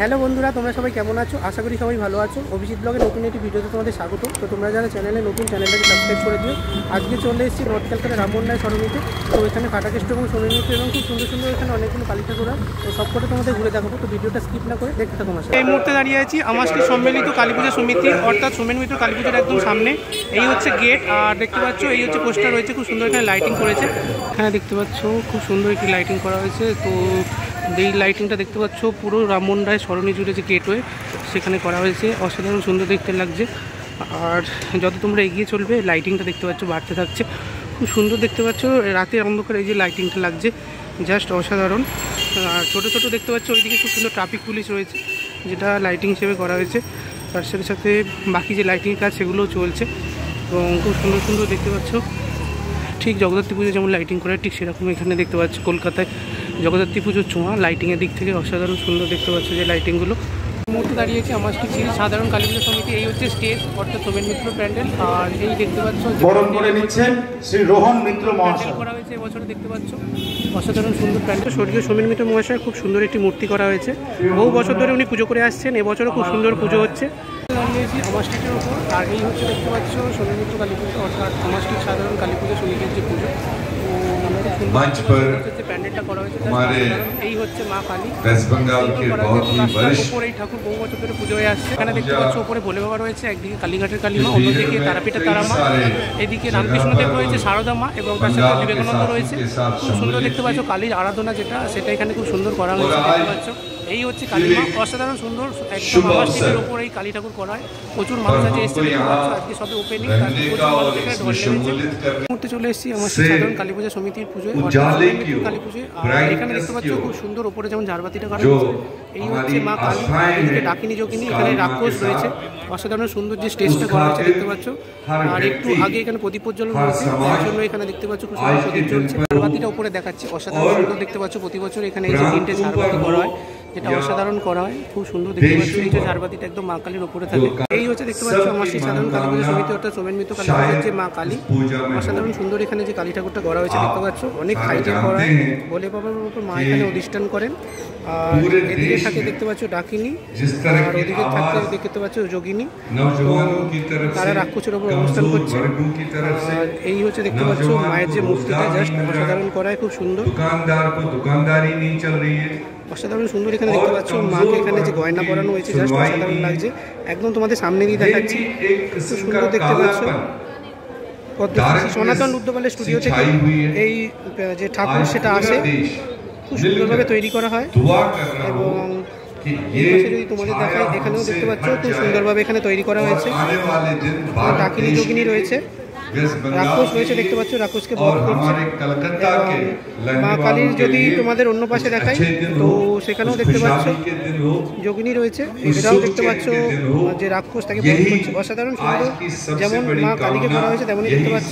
Hello বন্ধুরা, তোমরা সবাই কেমন আছো? আশা করি সবাই ভালো আছো। অভিজিৎ ব্লগের নতুন একটি ভিডিওতে তোমাদের স্বাগত। তো তোমরা যারা চ্যানেলে নতুন, চ্যানেলটাকে সাবস্ক্রাইব করে দিও। আজকে চলে এসেছি নর্থ ক্যালকাটা রামমন্ডায় সরণিতে। তো এখানে ফাটাকেষ্ট এবং সরণিতে এবং খুব সুন্দর সুন্দর এখানে অনেকগুলো কালী ঠাকুর হয়। তো সবকটা তোমাদের ঘুরে দেখাবো। তো ভিডিওটা স্কিপ না করে দেখতে থাকো। এই মুহূর্তে দাঁড়িয়ে আছি আমাস্টি সম্মিলিত কালী পূজা সমিতি, অর্থাৎ সোমেন মিত্র কালী পূজার একদম সামনে। এই হচ্ছে গেট, আর দেখতে পাচ্ছ এই হচ্ছে পোস্টার রয়েছে, খুব সুন্দর এখানে লাইটিং করেছে। এখানে দেখতে পাচ্ছ খুব সুন্দর একটি লাইটিং করা হয়েছে। তো এই লাইটিংটা দেখতে পাচ্ছ পুরো রামমন্ডায় সরণি জুড়ে যে গেটওয়ে সেখানে করা হয়েছে, অসাধারণ সুন্দর দেখতে লাগছে। আর যত তোমরা এগিয়ে চলবে লাইটিংটা দেখতে পাচ্ছ বাড়তে থাকছে, খুব সুন্দর দেখতে পাচ্ছ। রাতের অন্ধকারে এই যে লাইটিংটা লাগছে জাস্ট অসাধারণ। আর ছোটো ছোটো দেখতে পাচ্ছ ওইদিকে খুব সুন্দর ট্রাফিক পুলিশ রয়েছে, যেটা লাইটিং হিসেবে করা হয়েছে। তার সাথে সাথে বাকি যে লাইটিংয়ের কাজ সেগুলোও চলছে এবং খুব সুন্দর সুন্দর দেখতে পাচ্ছ। ঠিক জগদ্ধাত্রী পুজো যেমন লাইটিং করে ঠিক সেরকম এখানে দেখতে পাচ্ছ কলকাতায় জগদ্ধাত্রী পুজোর ছোঁয়া লাইটিংয়ের দিক থেকে অসাধারণ সুন্দর দেখতে পাচ্ছ যে লাইটিংগুলো। মুহূর্তে দাঁড়িয়েছে আমাস্টি শ্রী সাধারণ কালী পূজা সমিতি। এই হচ্ছে স্টেজ, অর্থাৎ সোমেন মিত্র প্যান্ডেল। আর এই দেখতে পাচ্ছ বরণ করে নিচ্ছেন শ্রী রোহন মিত্র মহাশয় করা হয়েছে এবছরে দেখতে পাচ্ছ অসাধারণ সুন্দর প্যান্ডেল। স্বর্গীয় সোমেন মিত্র মহাশয় খুব সুন্দর একটি মূর্তি করা হয়েছে। বহু বছর ধরে উনি পুজো করে আসছেন, এবছরও খুব সুন্দর পুজো হচ্ছে। দাঁড়িয়েছি আমাস্টির উপর, আর এই হচ্ছে দেখতে পাচ্ছ সোমেন মিত্র কালী পুজো, অর্থাৎ আমাস্টি সাধারণ কালী পুজো সমিতির যে পুজো। मंच पर हमारे এই হচ্ছে মা কালী वेस्ट बंगाल के बहुत ही वरिष्ठ এই ঠাকুর বহু বছর ধরে পুজো হয়ে আসছে। এখানে দেখতে পাচ্ছ উপরে ভোলে বাবা রয়েছে, একদিকে কালীঘাটের কালী মা, অন্যদিকে তারাপীঠের তারা মা, এদিকে রামকৃষ্ণদেব রয়েছে, শারদা মা এবং তার সাথে বিবেকানন্দ রয়েছে। খুব সুন্দর দেখতে পাচ্ছ কালীর আরাধনা যেটা, সেটা এখানে খুব সুন্দর করা হয়েছে দেখতে পাচ্ছ। এই হচ্ছে কালী মা, অসাধারণ সুন্দর একদম আমাস্টির উপর এই কালী ঠাকুর করা হয়। প্রচুর মানুষ আছে এসছে দেখতে পাচ্ছ, আজকে সবে ওপেনিং, মুহূর্তে চলে এসেছি আমার সাধারণ কালী পূজা সমিতির পুজোয়, কালী পুজোয়। আর এখানে দেখতে পাচ্ছ খুব সুন্দর ওপরে যেমন ঝাড়বাতিটা করা হয়েছে। এই হচ্ছে মা কালী, ডাকিনী যোগিনী, এখানে রাক্ষস রয়েছে, অসাধারণ সুন্দর যে স্টেজটা করা হয়েছে দেখতে পাচ্ছ। আর একটু আগে এখানে প্রদীপ প্রজ্বলন রয়েছে, তার জন্য এখানে দেখতে পাচ্ছ খুব সুন্দর প্রদীপ জ্বলছে। ঝাড়বাতিটা উপরে দেখাচ্ছে, অসাধারণ সুন্দর দেখতে পাচ্ছ। প্রতি বছর এখানে এই যে তিনটে ঝাড়বাতি করা হয়, যেটা অসাধারণ করা হয়, খুব সুন্দর দেখতে পাচ্ছ। এই যে ঝাড়বাতিটা একদম মা কালীর উপরে থাকে। এই হচ্ছে দেখতে পাচ্ছ আমার সেই সাধারণ কালী পূজা সমিতি, অর্থাৎ সোমেন মিত্র কালী পূজার যে মা কালী, অসাধারণ সুন্দর এখানে যে কালী ঠাকুরটা করা হয়েছে দেখতে পাচ্ছ। অনেক হাইটের করা হয়, ভোলে বাবার উপর মা এখানে অধিষ্ঠান করেন। আর এদিকে থাকে দেখতে পাচ্ছ ডাকিনী, আর ওদিকে থাকতে দেখতে পাচ্ছ যোগিনী, তারা রাক্ষসের ওপর অবস্থান করছে। আর এই হচ্ছে দেখতে পাচ্ছ মায়ের যে মূর্তিটা জাস্ট অসাধারণ করা হয়, খুব সুন্দর অসাধারণ সুন্দর। এখানে দেখতে পাচ্ছ মাকে এখানে যে গয়না পরানো হয়েছে জাস্ট অসাধারণ লাগছে, একদম তোমাদের সামনে দিয়ে দেখাচ্ছি, খুব সুন্দর দেখতে পাচ্ছ। সনাতন রুদ্রপালের স্টুডিও থেকে এই যে ঠাকুর সেটা আসে, খুব সুন্দরভাবে তৈরি করা হয়। এবং যদি তোমাদের দেখাই, এখানেও দেখতে পাচ্ছ খুব সুন্দরভাবে এখানে তৈরি করা হয়েছে। ডাকিনী যোগিনী রয়েছে, রাক্ষস রয়েছে দেখতে পাচ্ছ, রাক্ষসকে বধ করছে। মা কালীর যদি তোমাদের অন্য পাশে দেখাই, তো সেখানেও দেখতে পাচ্ছ যোগিনী রয়েছে, এটাও দেখতে পাচ্ছ যে রাক্ষস তাকে বধ করছে। অসাধারণ সুন্দর, যেমন মা কালীকে করা হয়েছে তেমনই দেখতে পাচ্ছ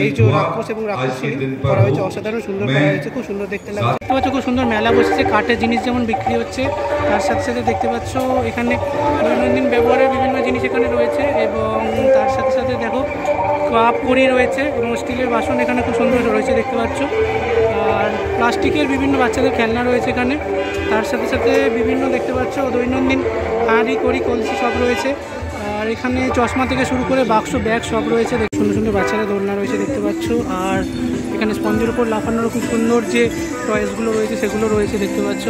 এই যে রাক্ষস এবং রাক্ষসী করা হয়েছে, অসাধারণ সুন্দর করা হয়েছে, খুব সুন্দর দেখতে লাগছে। দেখতে পাচ্ছ খুব সুন্দর মেলা বসেছে, কাঠের জিনিস যেমন বিক্রি হচ্ছে, তার সাথে সাথে দেখতে পাচ্ছ এখানে দৈনন্দিন ব্যবহারের বিভিন্ন জিনিস এখানে রয়েছে। এবং তার সাথে সাথে দেখো কাপ কড়ি রয়েছে এবং স্টিলের বাসন এখানে খুব সুন্দর রয়েছে দেখতে পাচ্ছ। আর প্লাস্টিকের বিভিন্ন বাচ্চাদের খেলনা রয়েছে এখানে। তার সাথে সাথে বিভিন্ন দেখতে পাচ্ছ দৈনন্দিন হাঁড়ি কড়ি কলসি সব রয়েছে। আর এখানে চশমা থেকে শুরু করে বাক্স ব্যাগ সব রয়েছে, সুন্দর সুন্দর বাচ্চাদের দোলনা রয়েছে দেখতে পাচ্ছ। আর এখানে স্পঞ্জের উপর লাফানোর খুব সুন্দর যে টয়েসগুলো রয়েছে সেগুলো রয়েছে দেখতে পাচ্ছ।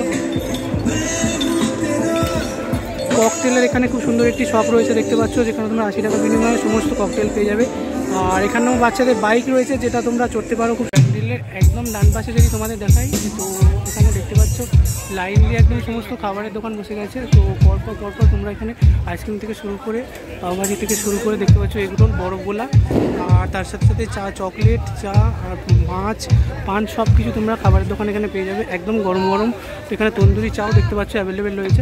ককটেলের এখানে খুব সুন্দর একটি শপ রয়েছে দেখতে পাচ্ছ, যেখানে তোমরা 80 টাকা বিনিময়ে সমস্ত ককটেল পেয়ে যাবে। আর এখানেও বাচ্চাদের বাইক রয়েছে, যেটা তোমরা চড়তে পারো। খুব প্যান্ডেলের একদম ডান পাশে যদি তোমাদের দেখাই, তো এখানে দেখতে পাচ্ছ লাইন দিয়ে একদম সমস্ত খাবারের দোকান বসে গেছে। তো পরপর পরপর তোমরা এখানে আইসক্রিম থেকে শুরু করে পাওভাজি থেকে শুরু করে দেখতে পাচ্ছ এগরোল, বরফগোলা, আর তার সাথে সাথে চা, চকলেট, চা, আর মাছ, পান সব কিছু তোমরা খাবারের দোকান এখানে পেয়ে যাবে একদম গরম গরম। তো এখানে তন্দুরি চাও দেখতে পাচ্ছ অ্যাভেলেবেল রয়েছে।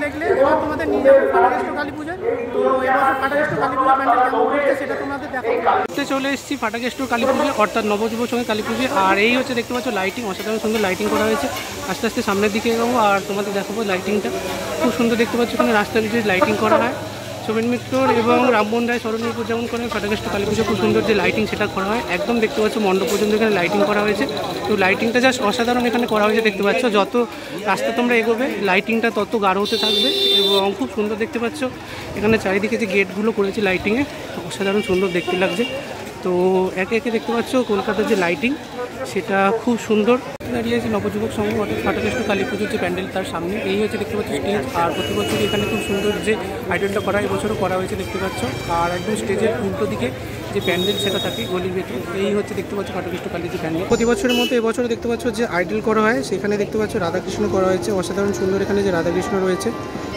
দেখলে এবার তোমাদের নিয়ে যাবো ফাটাকেষ্ট কালী পূজা। তো এবার ফাটাকেষ্ট কালী পূজা প্যান্ডেল কেমন করছে সেটা তোমাদের দেখাবো। চলে এসেছি ফাটাকেষ্ট কালী পুজো, অর্থাৎ নবযুব সঙ্গে কালী পুজো। আর এই হচ্ছে দেখতে পাচ্ছ লাইটিং, অসাধারণ সুন্দর লাইটিং করা হয়েছে। আস্তে আস্তে সামনের দিকে এগোবো আর তোমাদের দেখাবো লাইটিংটা, খুব সুন্দর দেখতে পাচ্ছ। এখানে রাস্তার ভিতরে লাইটিং করা হয়, সোমেন মিত্রর এবং রামমোহন রায় স্মরণীয় উদযাপন করে ফাটাকেষ্ট কালী পুজো খুব সুন্দর যে লাইটিং সেটা করা হয়, একদম দেখতে পাচ্ছ মণ্ডপ পর্যন্ত এখানে লাইটিং করা হয়েছে। তো লাইটিংটা জাস্ট অসাধারণ এখানে করা হয়েছে দেখতে পাচ্ছ, যত রাস্তা তোমরা এগোবে লাইটিংটা তত গাঢ় হতে থাকবে এবং খুব সুন্দর দেখতে পাচ্ছ। এখানে চারিদিকে যে গেটগুলো করেছে লাইটিংয়ে অসাধারণ সুন্দর দেখতে লাগছে। তো একে একে দেখতে পাচ্ছ কলকাতার যে লাইটিং সেটা খুব সুন্দর। দাঁড়িয়ে আছে নবযুবক সংঘ অর্থাৎ ফাটাকেষ্ট কালী পুজোর যে প্যান্ডেল তার সামনে, এই হচ্ছে দেখতে পাচ্ছ স্টেজ। আর প্রতি বছর এখানে খুব সুন্দর যে আইডলটা করা এবছরও করা হয়েছে দেখতে পাচ্ছ। আর একদম স্টেজের উল্টো দিকে যে প্যান্ডেল সেটা থাকে গলির ভেতর, এই হচ্ছে দেখতে পাচ্ছ ফাটাকেষ্ট কালীর যে প্যান্ডেল। প্রতি বছরের মতো এবছরও দেখতে পাচ্ছ যে আইডল করা হয়, সেখানে দেখতে পাচ্ছ রাধাকৃষ্ণ করা হয়েছে অসাধারণ সুন্দর। এখানে যে রাধাকৃষ্ণ রয়েছে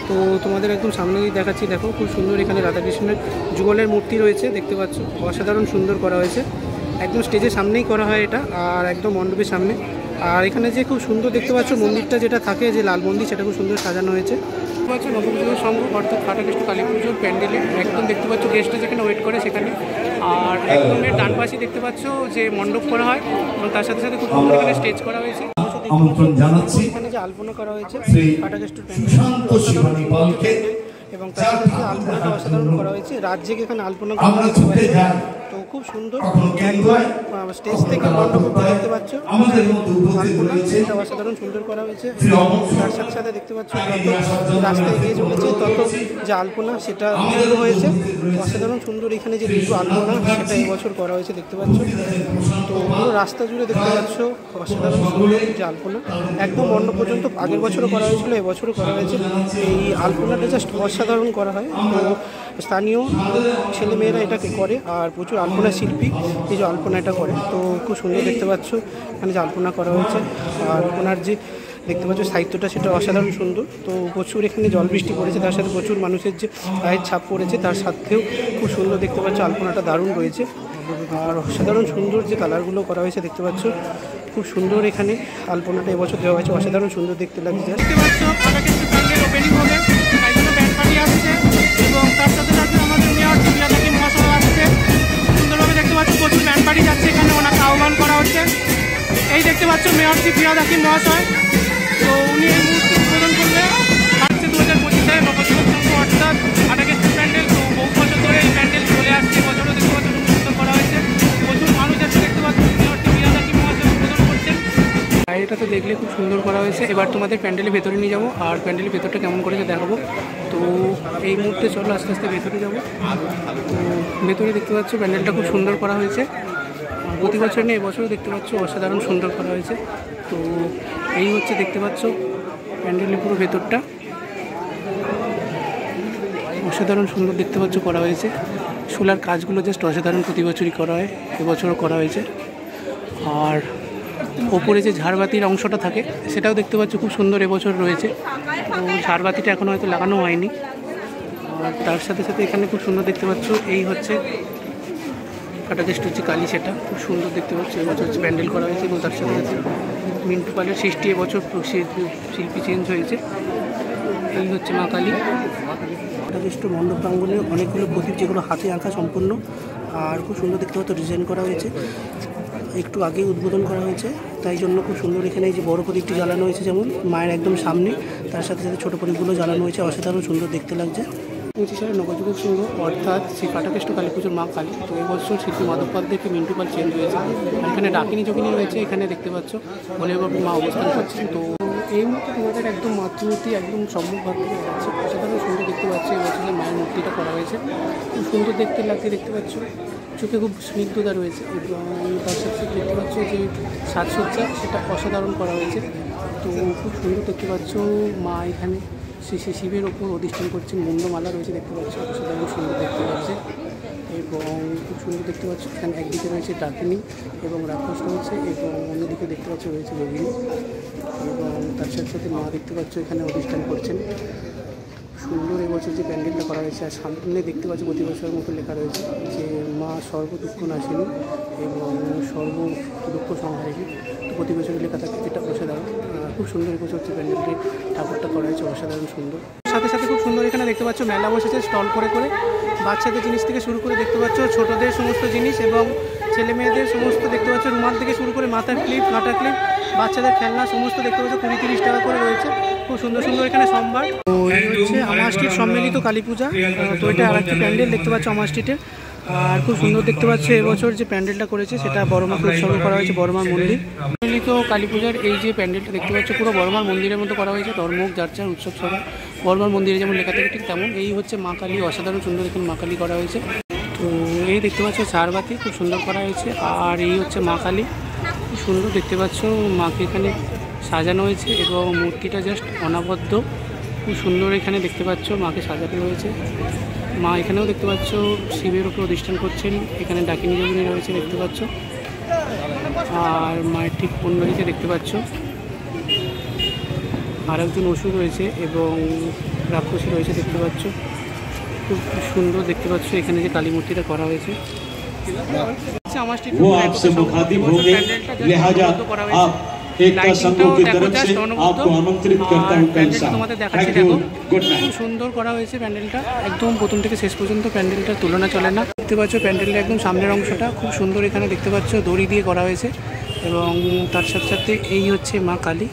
তো তোমাদের একদম সামনেই দেখাচ্ছি, দেখো খুব সুন্দর এখানে রাধাকৃষ্ণের যুগলের মূর্তি রয়েছে দেখতে পাচ্ছ, অসাধারণ সুন্দর করা হয়েছে। একদম স্টেজের সামনেই করা হয় এটা, আর একদম মণ্ডপের সামনে। আর এখানে যে খুব সুন্দর দেখতে পাচ্ছ মন্দিরটা যেটা থাকে যে লাল মন্দির, সেটা খুব সুন্দর সাজানো হয়েছে। দেখতে পাচ্ছ নবযুবক সংঘ অর্থাৎ ফাটাকেষ্ট কালী পুজোর প্যান্ডেলে একদম দেখতে পাচ্ছ গেস্টরা যেখানে ওয়েট করে সেখানে। আর একদম এর ডান পাশে দেখতে পাচ্ছ যে মণ্ডপ করা হয় এবং তার সাথে সাথে খুব সুন্দর এখানে স্টেজ করা হয়েছে। আমন্ত্রণ জানাচ্ছি এখানে যে আলপনা করা হয়েছে ফাটাকেষ্ট সুশান্ত শিবানী পালকে এবং তার সাথে যে আলপনাটা অসাধারণ করা হয়েছে, রাজ্যে এখানে আলপনা করা হয়েছে তো খুব সুন্দর। স্টেজ থেকে মণ্ডপ দেখতে পাচ্ছ আলপনা অসাধারণ সুন্দর করা হয়েছে। তার সাথে সাথে দেখতে পাচ্ছ রাস্তায় এগিয়ে চলেছে তত যে আলপনা সেটা তৈরি হয়েছে অসাধারণ সুন্দর। এখানে যে দুটো আলপনা সেটা এবছর করা হয়েছে দেখতে পাচ্ছ। তো পুরো রাস্তা জুড়ে দেখতে পাচ্ছ অসাধারণ সুন্দর যে আলপনা, একদম মণ্ডপ পর্যন্ত আগের বছরও করা হয়েছিল, এবছরও করা হয়েছে। এই আলপনাটা জাস্ট অসাধারণ করা হয়। তো স্থানীয় ছেলেমেয়েরা এটাকে করে আর প্রচুর আলপনা শিল্পী এই যে আলপনা এটা করে। তো খুব সুন্দর দেখতে পাচ্ছ এখানে যে আলপনা করা হয়েছে। আর আলপনার যে দেখতে পাচ্ছ সাহিত্যটা সেটা অসাধারণ সুন্দর। তো প্রচুর এখানে জল বৃষ্টি পড়েছে, তার সাথে প্রচুর মানুষের যে পায়ের ছাপ পড়েছে, তার সাথেও খুব সুন্দর দেখতে পাচ্ছ আলপনাটা দারুণ রয়েছে। আর অসাধারণ সুন্দর যে কালারগুলো করা হয়েছে দেখতে পাচ্ছ, খুব সুন্দর এখানে আলপনাটা এবছর দেওয়া হয়েছে, অসাধারণ সুন্দর দেখতে লাগছে। দেখতে পাচ্ছ ফাটাকেষ্ট প্যান্ডেল ওপেনিং হবে, তাই জন্য ব্যান্ড পার্টি আসছে এবং তার সাথে সাথে আমাদের মেয়র দিব্যাদাকি মহাশয় আসছে। সুন্দরভাবে দেখতে পাচ্ছ প্রচুর ব্যান্ড পার্টি যাচ্ছে, এখানে ওনাকে আহ্বান করা হচ্ছে। এই দেখতে পাচ্ছ মেয়র দিব্যাদাকি মহাশয়, তো উনি এই মুহূর্তে উদ্বোধন করবে আসছে 2025 নবযুবক সংঘ অর্থাৎ ফাটাকেষ্ট প্যান্ডেল। তো বহু বছর ধরে এই প্যান্ডেল চলে আসছে, এবছরও দেখতে পাচ্ছ খুব সুন্দর করা হয়েছে, প্রচুর মানুষ যাচ্ছে দেখতে পাচ্ছ। মেয়র দিব্যাদাকি মহাশয় উদ্বোধন করছেন। এটা তো দেখলে খুব সুন্দর করা হয়েছে। এবার তোমাদের প্যান্ডেলের ভেতরে নিয়ে যাবো আর প্যান্ডেলের ভেতরটা কেমন করেছে দেখাবো। তো এই মুহূর্তে চলো আস্তে আস্তে ভেতরে যাবো। তো ভেতরে দেখতে পাচ্ছ প্যান্ডেলটা খুব সুন্দর করা হয়েছে, প্রতি বছর নিয়ে এবছরও দেখতে পাচ্ছ অসাধারণ সুন্দর করা হয়েছে। তো এই হচ্ছে দেখতে পাচ্ছ প্যান্ডেলের পুরো ভেতরটা অসাধারণ সুন্দর দেখতে পাচ্ছ করা হয়েছে। সোলার কাজগুলো জাস্ট অসাধারণ, প্রতি বছরই করা হয়, এবছরও করা হয়েছে। আর ওপরে যে ঝাড়বাতির অংশটা থাকে সেটাও দেখতে পাচ্ছ খুব সুন্দর এবছর রয়েছে। তো ঝাড়বাতিটা এখনও হয়তো লাগানো হয়নি। আর তার সাথে সাথে এখানে খুব সুন্দর দেখতে পাচ্ছ এই হচ্ছে ফাটাকেষ্ট হচ্ছে কালী, সেটা খুব সুন্দর দেখতে পাচ্ছ এবছর হচ্ছে প্যান্ডেল করা হয়েছে। এবং তার সাথে সাথে মিন্টু পালের সৃষ্টি এবছর শিল্পী চেঞ্জ হয়েছে। এই হচ্ছে মা কালী। ফাটাকেষ্ট মণ্ডপ প্রাঙ্গণে অনেকগুলো প্রদীপ যেগুলো হাতে আঁকা সম্পূর্ণ, আর খুব সুন্দর দেখতে পাচ্ছ ডিজাইন করা হয়েছে, একটু আগেই উদ্বোধন করা হয়েছে তাই জন্য খুব সুন্দর। এখানে এই যে বড় প্রদীপটি জ্বালানো হয়েছে যেমন মায়ের একদম সামনে, তার সাথে সাথে ছোটো প্রদীপগুলো জ্বালানো হয়েছে, অসাধারণ সুন্দর দেখতে লাগছে। 25 সালে নবযুবক সংঘ অর্থাৎ শ্রী ফাটাকেষ্ট কালী পুজোর মা কালী। তো এবছর শিল্পী মাধব পাল থেকে মিন্টু পাল চেঞ্জ হয়েছে। আর এখানে ডাকিনী যোগিনী রয়েছে, এখানে দেখতে পাচ্ছ ভোলেবাবু মা অবস্থান করছেন। তো এই মুহূর্তে তোমাদের একদম মাতৃমূর্তি একদম সম্মুখভাগ থেকে যাচ্ছে, অসাধারণ সুন্দর দেখতে পাচ্ছি। এবছর যে মায়ের মূর্তিটা করা হয়েছে খুব সুন্দর দেখতে লাগছে, দেখতে পাচ্ছ চোখে খুব স্নিগ্ধতা রয়েছে। এবং তার সাথে সাথে দেখতে পাচ্ছ যে সাজসজ্জা সেটা অসাধারণ করা হয়েছে। তো খুব সুন্দর দেখতে পাচ্ছ মা এখানে শ্রী শ্রী শিবের ওপর অধিষ্ঠান করছেন, মুন্ডমালা রয়েছে দেখতে পাচ্ছ, অসাধারণ সুন্দর দেখতে লাগছে। এবং খুব সুন্দর দেখতে পাচ্ছ এখানে একদিকে রয়েছে ডাকিনী এবং রাক্ষস রয়েছে এবং অন্যদিকে দেখতে পাচ্ছ রয়েছে যোগিনী। এবং তার সাথে সাথে মা দেখতে পাচ্ছ এখানে অধিষ্ঠান করছেন। সুন্দর এবছর যে প্যান্ডেলটা করা হয়েছে, আর সামনে দেখতে পাচ্ছ প্রতি বছরের মতো লেখা রয়েছে যে মা সর্বদুঃখ নাশিনী এবং সর্ব দুঃখ সংহারিণী। তো প্রতি বছরের লেখা থাকে, যেটা অসাধারণ। খুব সুন্দর এবছর হচ্ছে প্যান্ডেলটি ঠাকুরটা করা হয়েছে, অসাধারণ সুন্দর। সাথে সাথে খুব সুন্দর এখানে দেখতে পাচ্ছ মেলা বসেছে স্টল করে করে, বাচ্চাদের জিনিস থেকে শুরু করে দেখতে পাচ্ছ ছোটদের সমস্ত জিনিস এবং ছেলে মেয়েদের সমস্ত দেখতে পাচ্ছ রুমাল থেকে শুরু করে মাথার ক্লিপ, কাঁটা ক্লিপ, বাচ্চাদের খেলনা সমস্ত দেখতে পাচ্ছ 20-30 টাকা করে রয়েছে। খুব সুন্দর সুন্দর এখানে সম্ভার। তো এই হচ্ছে আমার স্ট্রিট সম্মিলিত কালী পূজা। তো এটা আরেকটি প্যান্ডেল দেখতে পাচ্ছ আমার স্ট্রিটের। আর খুব সুন্দর দেখতে পাচ্ছ এবছর যে প্যান্ডেলটা করেছে সেটা বড়মাকে উৎসর্গ করা হয়েছে বড়মার মন্দির। সম্মিলিত কালী পূজার এই যে প্যান্ডেলটা দেখতে পাচ্ছ পুরো বড়মার মন্দিরের মতো করা হয়েছে। ধর্ম যার উৎসব সভা বড়মার মন্দিরে যেমন লেখা থাকে ঠিক তেমন। এই হচ্ছে মা কালী, অসাধারণ সুন্দর এখানে মা কালী করা হয়েছে। তো এই দেখতে পাচ্ছ ঝাড়বাতি খুব সুন্দর করা হয়েছে। আর এই হচ্ছে মা কালী, খুব সুন্দর দেখতে পাচ্ছ মাকে এখানে সাজানো হয়েছে এবং মূর্তিটা জাস্ট অনবদ্য, খুব সুন্দর এখানে দেখতে পাচ্ছ মাকে সাজানো হয়েছে। মা এখানেও দেখতে পাচ্ছ শিবের উপর অধিষ্ঠান করছেন, এখানে ডাকিনী যোগিনী রয়েছে দেখতে পাচ্ছ। আর মায়ের ঠিক অন্যদিকে দেখতে পাচ্ছ আর একজন অসুর রয়েছে এবং রাক্ষসী রয়েছে দেখতে পাচ্ছ। খুব সুন্দর দেখতে পাচ্ছ এখানে যে কালী মূর্তিটা করা হয়েছে। वो आपसे मुखातिब होंगे, लिहाजा आप एकता संघों की तरफ से आपको आमंत्रित करता हूं कल शाम। Thank you, good night. খুব সুন্দর করা হয়েছে প্যান্ডেলটা, একদম প্রথম থেকে শেষ পর্যন্ত প্যান্ডেলটার তুলনা চলে না। দেখতে পাচ্ছ প্যান্ডেলের একদম সামনের অংশটা খুব সুন্দর এখানে দেখতে পাচ্ছ দড়ি দিয়ে করা হয়েছে এবং তার সাথে সাথে এই হচ্ছে মা কালী।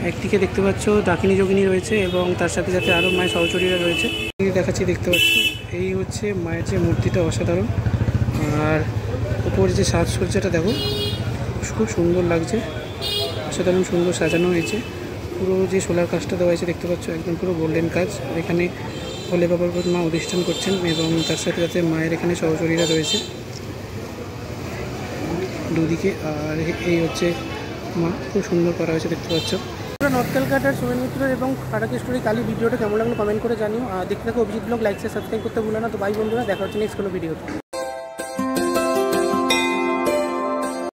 একদিকে দেখতে পাচ্ছ ডাকিনী যোগিনী রয়েছে এবং তার সাথে সাথে আরও মায়ের সহচরীরা রয়েছে দেখাচ্ছি দেখতে পাচ্ছ। এই হচ্ছে মায়ের যে মূর্তিটা অসাধারণ। আর উপরে যে সাজসজ্জাটা দেখো খুব সুন্দর লাগছে, অসাধারণ সুন্দর সাজানো হয়েছে। পুরো যে সোলার কাজটা দেওয়া হয়েছে দেখতে পাচ্ছ একদম পুরো গোল্ডেন কাজ। এখানে ভোলে বাবার উপর মা অধিষ্ঠান করছেন এবং তার সাথে সাথে মায়ের এখানে সহচরীরা রয়েছে দুদিকে। আর এই হচ্ছে মা, খুব সুন্দর করা হয়েছে দেখতে পাচ্ছ। নর্থ ক্যালকাটার সোমেন মিত্র এবং কাটাকেশ্বরী কালী ভিডিওটা কেমন লাগলো কমেন্ট করে জানিও। আর দেখতে থাকো Abhijit blog, like share subscribe করতে ভুলো না। তো বাই বন্ধুরা, দেখা হচ্ছে নেক্সট কোনো ভিডিওতে।